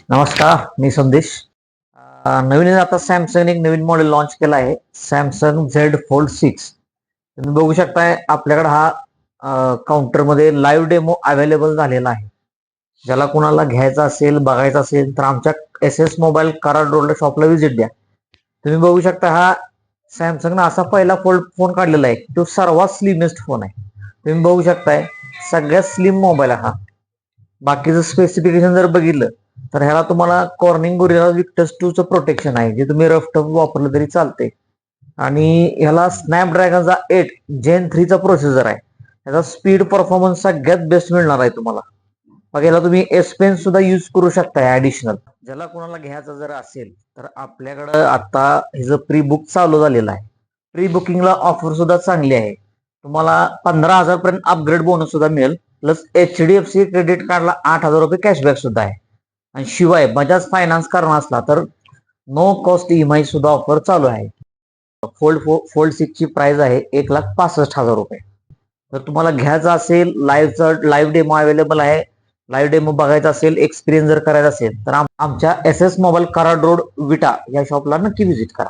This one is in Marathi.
नमस्कार, मी संदेश. नवीन आता सॅमसंग एक नवीन मॉडेल लॉन्च केला आहे, सॅमसंग झेड फोल्ड 6. तुम्ही बघू शकताय आपल्याकडे हा काउंटरमध्ये लाईव्ह डेमो अवेलेबल झालेला आहे. ज्याला कुणाला घ्यायचा असेल, बघायचा असेल तर आमच्या एस एस मोबाईल कराड रोडला शॉपला व्हिजिट द्या. तुम्ही बघू शकता हा सॅमसंगनं असा पहिला फोल्ड फोन काढलेला आहे, तो सर्वात स्लिमेस्ट फोन आहे. तुम्ही बघू शकताय सगळ्यात स्लिम मोबाईल आहे हा. बाकीचं स्पेसिफिकेशन जर बघितलं तर ह्याला तुम्हाला कॉर्निंग गोरिल्ला विक्टस 2 चं प्रोटेक्शन आहे, जे तुम्ही रफ टफ वापरलं तरी चालते. आणि ह्याला स्नॅपड्रॅगनचा 8 जेन 3 चा प्रोसेसर आहे. ह्याचा स्पीड परफॉर्मन्स सगळ्यात बेस्ट मिळणार आहे तुम्हाला. मग याला तुम्ही एस पेन सुद्धा यूज करू शकता ऍडिशनल. ज्याला कोणाला घ्यायचं जर असेल तर आपल्याकडं आता ह्याचं प्री बुक चालू झालेलं आहे. प्री बुकिंगला ऑफर सुद्धा चांगली आहे. तुम्हाला 15,000 पर्यंत अपग्रेड बोनस सुद्धा मिळेल. प्लस HDFC क्रेडिट कार्डला 8,000 रुपये कॅशबॅक सुद्धा आहे. आणि शिवाय बजाज फायनान्स करणार असला तर नो कॉस्ट EMI सुद्धा ऑफर चालू आहे. फोल्ड 6 ची प्राइस आहे 1,65,000 रुपये. जर तुम्हाला घ्यायचं असेल, लाईव्ह डेमो अवेलेबल आहे. लाईव्ह डेमो बघायचा असेल, एक्सपिरियन्स जर करायचा असेल तर आमच्या S S mobile Karad road विटा या शॉपला नक्की व्हिजिट करा.